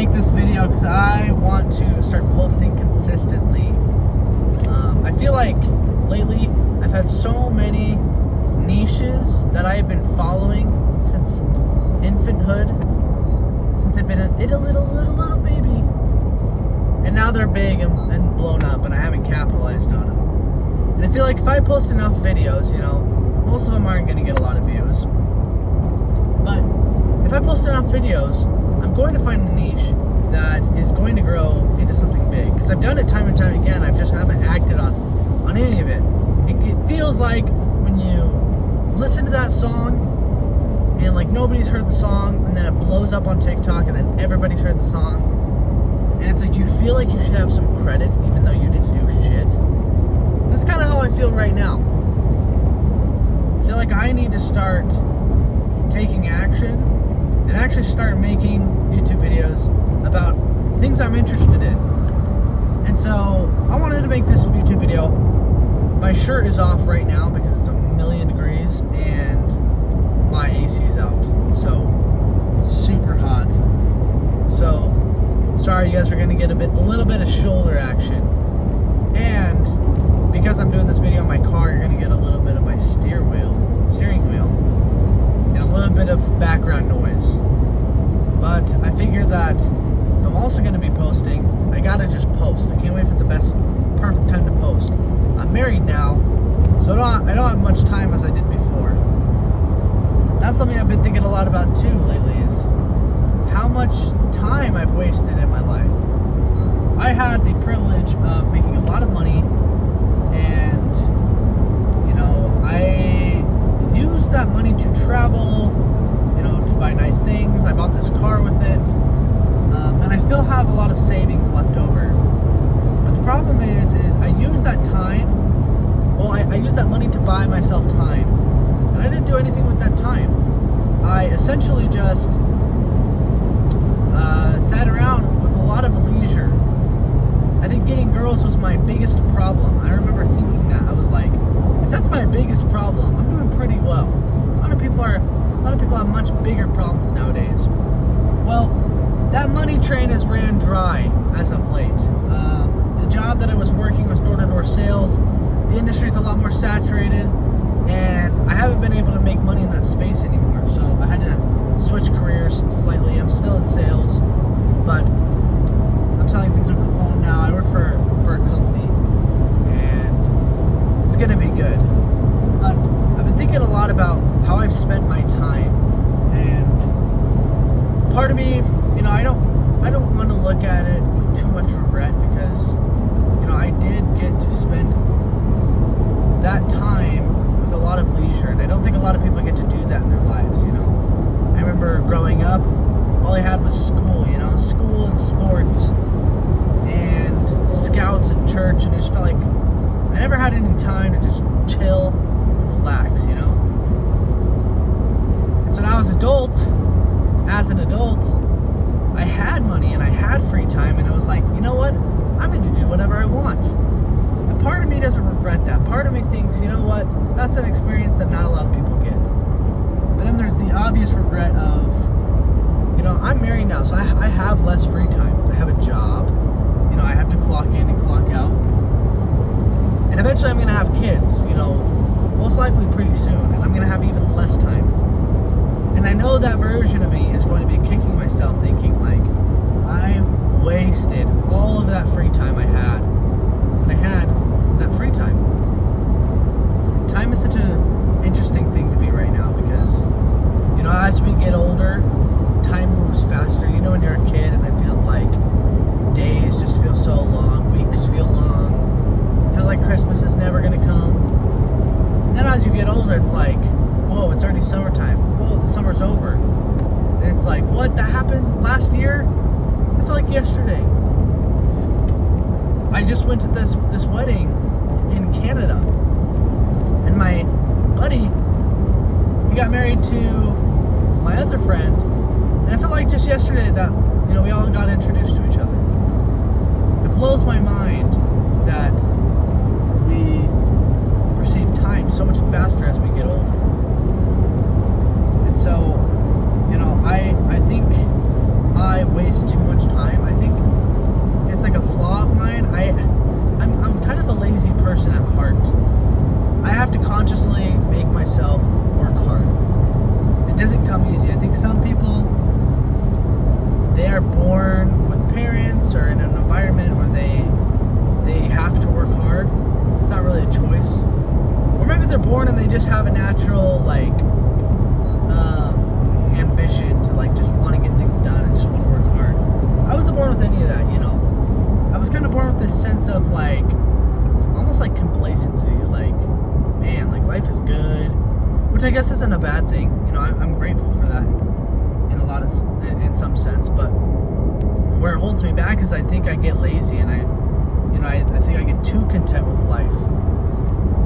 make this video because I want to start posting consistently. I feel like lately I've had so many niches that I have been following since infanthood, since I've been a little baby, and now they're big and blown up, and I haven't capitalized on them. And I feel like if I post enough videos, most of them aren't going to get a lot of views, but if I post enough videos, I'm going to find a niche that is going to grow into something big. Because I've done it time and time again. I just haven't acted on any of it. It feels like when you listen to that song and like nobody's heard the song, and then it blows up on TikTok, and then everybody's heard the song, and it's like you feel like you should have some credit even though you didn't do shit. That's kind of how I feel right now. I feel like I need to start taking action and actually start making YouTube videos about things I'm interested in. And so I wanted to make this YouTube video. My shirt is off right now because it's 1,000,000 degrees and my AC is out, so it's super hot. So sorry, you guys are gonna get a little bit of shoulder action, and because I'm doing this video in my car, you're gonna get a little bit of my steering wheel, and a little bit of background noise. But I figure that if I'm also going to be posting, I gotta just post. I can't wait for the perfect time to post. I'm married now, so I don't have much time as I did before. That's something I've been thinking a lot about too lately, is how much time I've wasted in my life. I had the privilege of making a lot of money, and I used that money to travel, to buy nice things. I bought this car with it, and I still have a lot of savings left over. But the problem is I used that time, I used that money to buy myself time, and I didn't do anything with that time. I essentially just sat around with a lot of leisure. I think getting girls was my biggest problem. I remember thinking that. I was like, if that's my biggest problem, I'm doing pretty well. A lot of people have much bigger problems nowadays. Well, that money train has ran dry as of late. The job that I was working was door-to-door sales. The industry's a lot more saturated, and I haven't been able to make money in that space anymore. So I had to switch careers slightly. I'm still in sales, but I'm selling things over the phone now. I work for a company, and it's gonna be good. But I've been thinking a lot about how I've spent my time, and part of me, I don't want to look at it with too much regret, because I did get to spend that time with a lot of leisure, and I don't think a lot of people get to do that in their lives. I remember growing up, all I had was school, school and sports and scouts and church, and it just felt like I never had any time to just chill and relax, And so now as an adult, I had money and I had free time, and I was like, you know what? I'm going to do whatever I want. And part of me doesn't regret that. Part of me thinks, you know what? That's an experience that not a lot of people get. But then there's the obvious regret of, I'm married now, so I have less free time. I have a job. I have to clock in and clock out. And eventually I'm going to have kids, most likely pretty soon. And I'm going to have even less time. And I know that version of me is going to be kicking myself, thinking like, I wasted all of that free time I had when I had that free time. Time is such an interesting thing to me right now, because, as we get older, time moves faster. When you're a kid and it feels like days just feel so long, weeks feel long, it feels like Christmas is never going to come. And then as you get older, it's like, whoa, it's already summertime. Whoa, the summer's over. And it's like, what? That happened last year? I feel like yesterday. I just went to this wedding in Canada, and my buddy, he got married to my other friend, and I felt like just yesterday that, we all got introduced to each other. It blows my mind that we perceive time so much faster as we get older. And so, I think my I waste too much time. I think it's like a flaw of mine. I'm kind of a lazy person at heart. I have to consciously make myself work hard. It doesn't come easy. I think some people, they are born with parents or in an environment where they have to work hard. It's not really a choice. Or maybe they're born and they just have a natural ambition to just want to get things done and just want to work hard. I wasn't born with any of that, I was kind of born with this sense of almost like complacency, man, life is good, which I guess isn't a bad thing. I'm grateful for that in some sense, but where it holds me back is I think I get lazy and I think I get too content with life,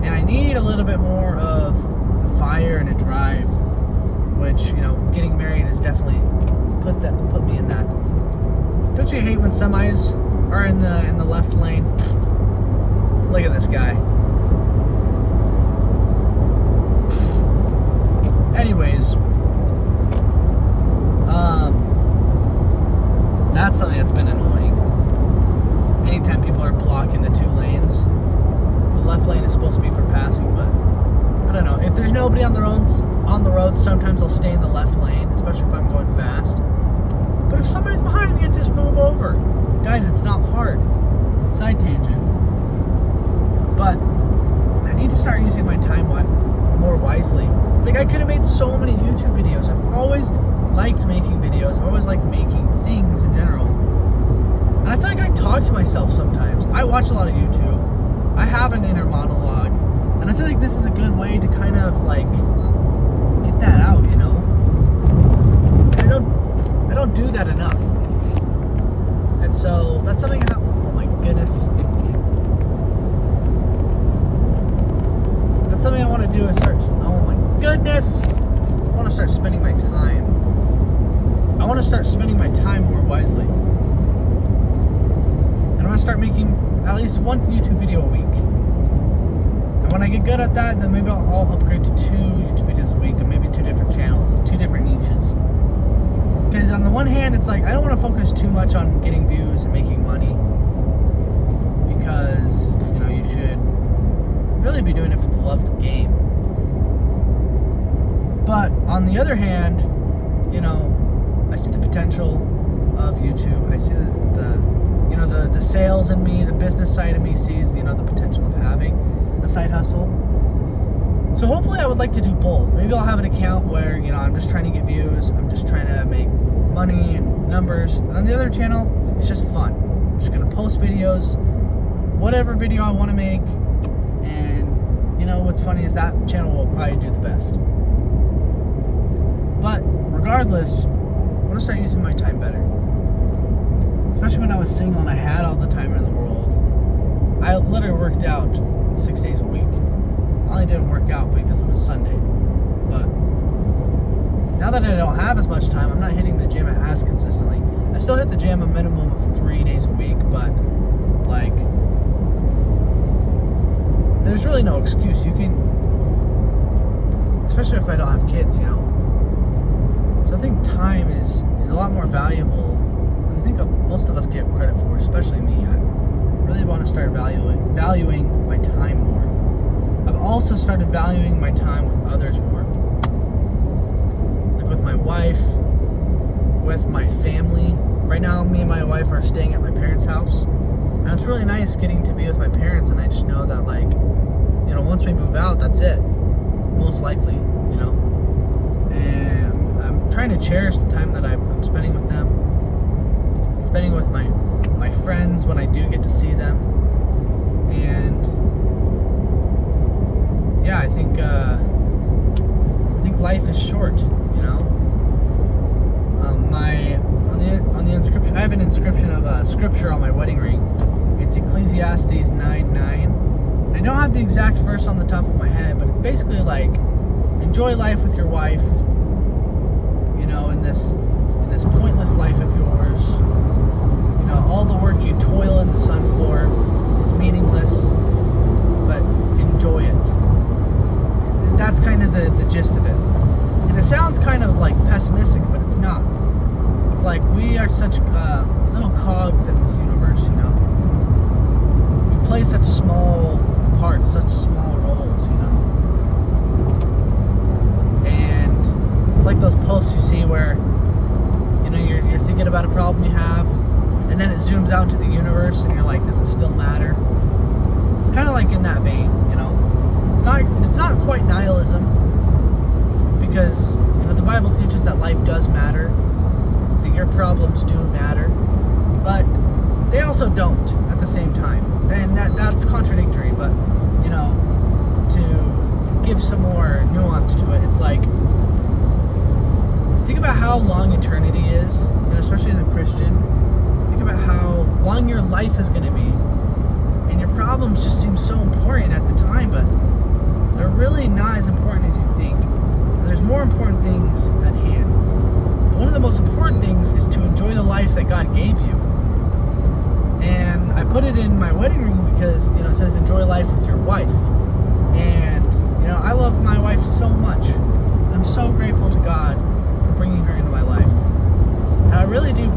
and I need a little bit more of a fire and a drive, which getting married has definitely put me in that. Don't you hate when semis are in the left lane? Look at this guy. Anyways, that's something that's been annoying. Anytime people are blocking the two lanes, the left lane is supposed to be for passing, but I don't know. If there's nobody on the road, sometimes I'll stay in the left lane, especially if I'm going fast. But if somebody's behind me, just move over. Guys, it's not hard. Side tangent. But I need to start using my time more wisely. I could have made so many YouTube videos. I've always liked making videos. I've always liked making things in general. And I feel like I talk to myself sometimes. I watch a lot of YouTube. I have an inner monologue. And I feel like this is a good way to kind of get that out, I don't do that enough. And so that's something oh my goodness. That's something I want to do is oh my goodness. I want to start spending my time. I want to start spending my time more wisely. And I want to start making at least one YouTube video a week. And when I get good at that, then maybe I'll upgrade to 2 YouTube videos a week, and maybe 2 different channels, 2 different niches. Because on the one hand, it's I don't want to focus too much on getting views and making money. Because, you should really be doing it for the love of the game. But on the other hand, I see the potential of YouTube. I see the sales in me, the business side of me sees, the potential of having a side hustle. So hopefully I would like to do both. Maybe I'll have an account where, I'm just trying to get views, I'm just trying to make money and numbers. And on the other channel, it's just fun. I'm just going to post videos, whatever video I want to make. And, what's funny is that channel will probably do the best. But regardless, I want to start using my time better. Especially when I was single and I had all the time in the world. I literally worked out 6 days a week. I only didn't work out because it was Sunday. But now that I don't have as much time, I'm not hitting the gym as consistently. I still hit the gym a minimum of 3 days a week, but there's really no excuse. You can, especially if I don't have kids, So I think time is a lot more valuable than I think most of us give credit for, especially me. I really want to start valuing my time more. I've also started valuing my time with others more. With my wife, with my family. Right now, me and my wife are staying at my parents' house. And it's really nice getting to be with my parents, and I just know that, once we move out, that's it. Most likely, And I'm trying to cherish the time that I'm spending with them. Spending with my friends when I do get to see them. And yeah, I think life is short, on the inscription, I have an inscription of scripture on my wedding ring. It's Ecclesiastes 9:9. I don't have the exact verse on the top of my head, but it's basically enjoy life with your wife, in this pointless life of yours. All the work you toil in the sun for is meaningless, but enjoy it. That's kind of the gist of it. And it sounds kind of pessimistic, but it's not. It's like we are such little cogs in this universe, you know. We play such small parts, such small roles, you know. And it's like those posts you see where, you know, you're thinking about a problem you have, and then it zooms out to the universe, and you're like, does it still matter? It's kind of like in that vein, you know. It's not quite nihilism, because, you know, the Bible teaches that life does matter, that your problems do matter, but they also don't at the same time. And that's contradictory, but, you know, to give some more nuance to it, it's like, think about how long eternity is, you know, especially as a Christian. Think about how long your life is going to be. And your problems just seem so important at the time, but they're really not as important as you think. And there's more important things at hand. One of the most important things is to enjoy the life that God gave you. And I put it in my wedding ring because, you know, it says enjoy life with your wife. And, you know, I love my wife so much. I'm so grateful to God for bringing her into my life. And I really do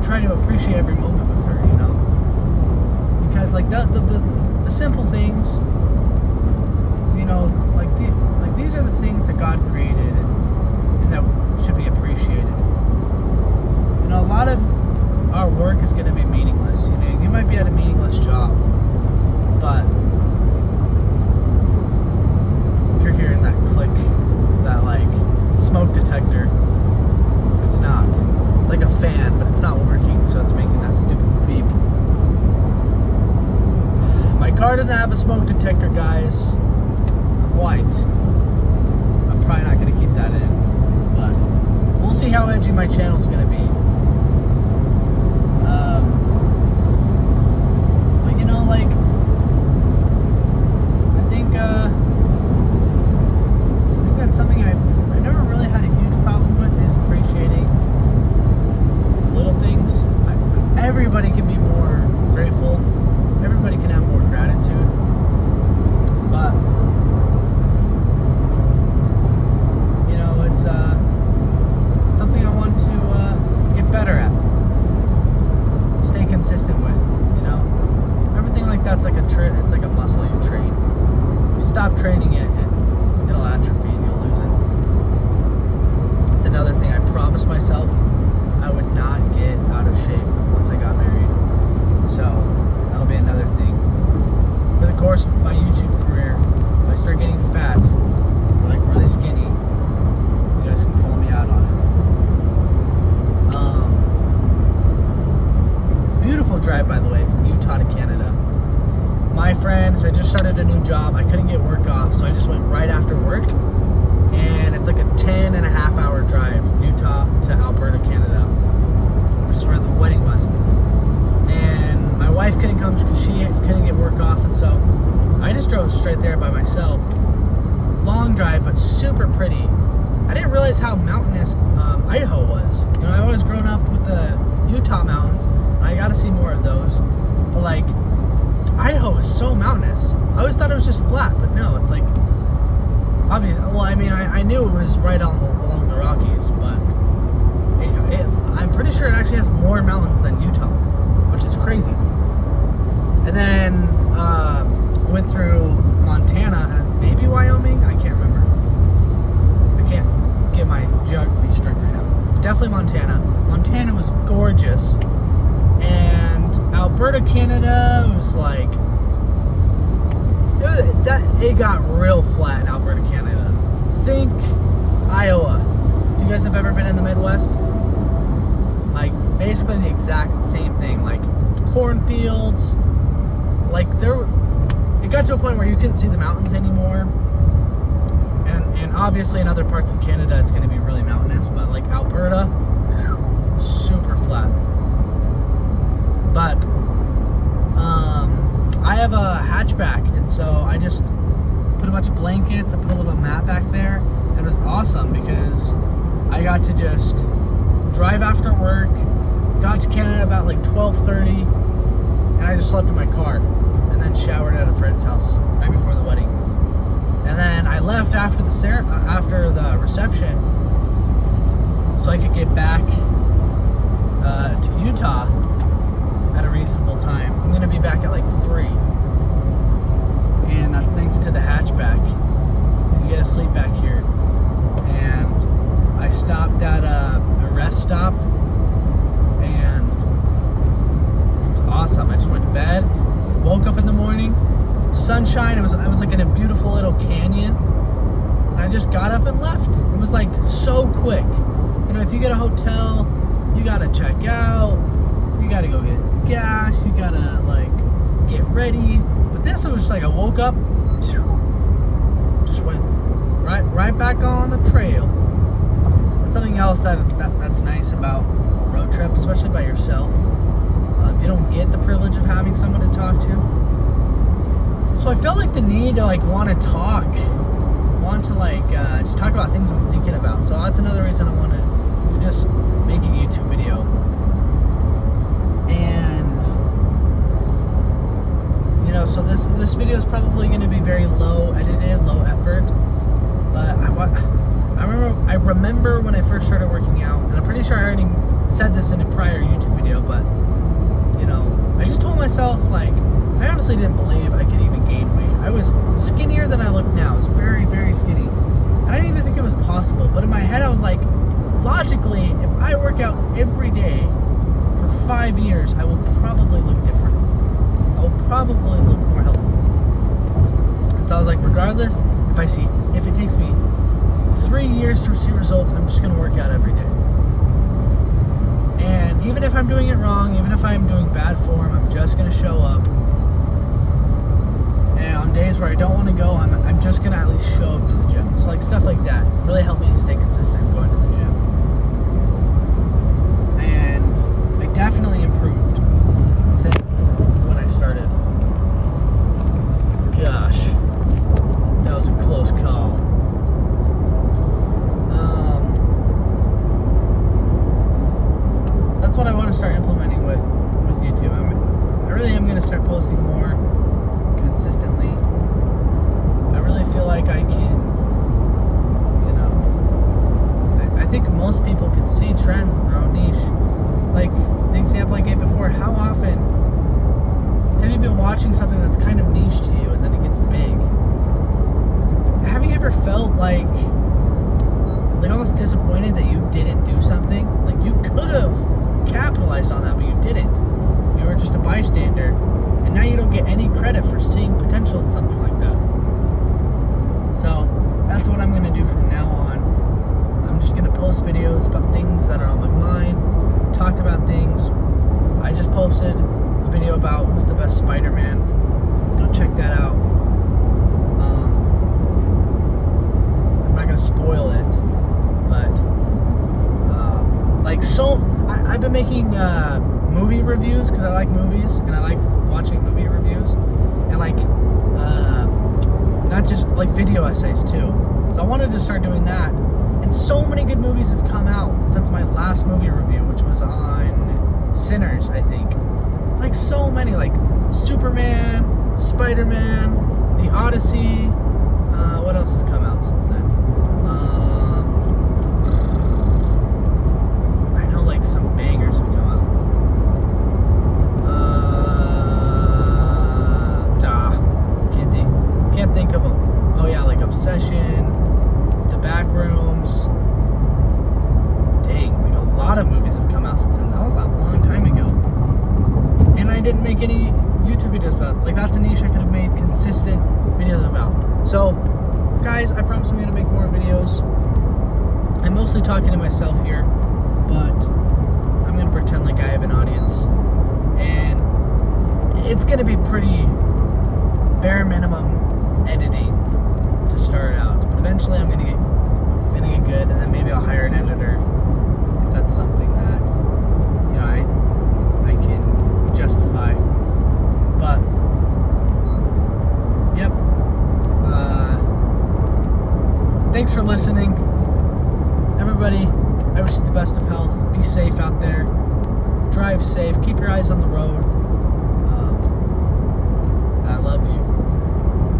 try to appreciate every moment with her, you know. Because, like, the simple things, you know, like these are the things that God created and that should be appreciated. You know, a lot of our work is going to be meaningless. You know, you might be at a meaningless job, but if you're hearing that click, that like smoke detector, it's not. It's like a fan, but it's not working, so it's making that stupid beep. My car doesn't have a smoke detector, guys. I'm white. I'm probably not going to keep that in, but we'll see how edgy my channel's going to be. But you know, like, I think that's something I never really had a huge problem with, is appreciating little things. Everybody can be more grateful. Everybody can have more gratitude. But, you know, it's something I want to get better at. Stay consistent with, you know. Everything like that's like it's like a muscle you train. If you stop training it, it'll atrophy and you'll lose it. It's another thing I promised myself I would not get out of shape once I got married. So that'll be another thing. For the course of my YouTube career, if I start getting fat, or like really skinny, you guys can call me out on it. Beautiful drive, by the way, from Utah to Canada. My friends, I just started a new job. I couldn't get work off, so I just went right after work. And it's like a 10.5-hour drive from Utah to Alberta, Canada, which is where the wedding was. And my wife couldn't come because she couldn't get work off, and so I just drove straight there by myself. Long drive, but super pretty. I didn't realize how mountainous Idaho was. You know, I've always grown up with the Utah mountains, and I got to see more of those. But like, Idaho is so mountainous. I always thought it was just flat, but no, it's like obvious. Well, I mean, I knew it was right along the Rockies, but I'm pretty sure it actually has more mountains than Utah, which is crazy. And then went through Montana and maybe Wyoming. I can't remember. I can't get my geography straight right now. Definitely Montana. Montana was gorgeous. And Alberta, Canada was like, it got real flat in Alberta, Canada. Think Iowa. If you guys have ever been in the Midwest, like basically the exact same thing. Like cornfields, like it got to a point where you couldn't see the mountains anymore. And obviously in other parts of Canada it's going to be really mountainous, but like Alberta, super flat. But I have a hatchback, and so I just put a bunch of blankets, I put a little mat back there, and it was awesome because I got to just drive after work, got to Canada about like 12:30, and I just slept in my car, and then showered at a friend's house right before the wedding. And then I left after the reception so I could get back to Utah at a reasonable time. I'm going to be back at like 3. And that's thanks to the hatchback, because you get to sleep back here. And I stopped at a rest stop, and it was awesome. I just went to bed, woke up in the morning, sunshine. I was like in a beautiful little canyon, and I just got up and left. It was like so quick. You know, if you get a hotel, you gotta check out, you gotta go get gas, you gotta like get ready. But this was just like I woke up, just went right back on the trail. That's something else that's nice about a road trip, especially by yourself. You don't get the privilege of having someone to talk to. So I felt like the need to like want to just talk about things I'm thinking about. So that's another reason I wanted to just make a YouTube video. And you know, so this video is probably going to be very low edited, low effort. But I remember when I first started working out, and I'm pretty sure I already said this in a prior YouTube video, but you know, I just told myself, like, I honestly didn't believe I could even gain weight. I was skinnier than I look now. I was very, very skinny. And I didn't even think it was possible. But in my head, I was like, logically, if I work out every day for 5 years, I will probably look different. I will probably look more healthy. And so I was like, regardless, if it takes me 3 years to see results, I'm just going to work out every day. And even if I'm doing it wrong, even if I'm doing bad form, I'm just going to show up. And on days where I don't want to go, I'm just going to at least show up to the gym. So like stuff like that really helped me stay consistent going to the gym. And I definitely improved since when I started. Gosh, that was a close call. That's what I want to start implementing with YouTube. I really am going to start posting more consistently. I really feel like I can, you know, I think most people can see trends in their own niche. Like the example I gave before, how often have you been watching something that's kind of niche to you and then it gets big? Have you ever felt like almost disappointed that you didn't do something? Like you could have capitalized on that, but you didn't. You were just a bystander, and now you don't get any credit for seeing potential in something like that. So that's what I'm going to do from now on. I'm just going to post videos about things that are on my mind, talk about things. I just posted a video about who's the best Spider-Man. Go check that out. I'm not going to spoil it, but I've been making movie reviews because I like movies and I like watching movie reviews, and like not just like video essays too. So I wanted to start doing that, and so many good movies have come out since my last movie review, which was on Sinners, I think. Like so many, like Superman, Spider-Man, The Odyssey. What else has come out since then? I know like some bangers have come out. Can't think of them. Oh yeah, like Obsession, The Backrooms. Dang, like a lot of movies have come out since then. That was a long time ago. And I didn't make any YouTube videos about it. Like that's a niche I could have made consistent videos about. So, guys, I promise I'm going to make more videos. I'm mostly talking to myself here, but I'm going to pretend like I have an audience. And it's going to be pretty bare minimum editing to start out, but eventually I'm gonna get good, and then maybe I'll hire an editor if that's something that, you know, I can justify. But yep, thanks for listening, everybody. I wish you the best of health. Be safe out there, drive safe, keep your eyes on the road. I love you.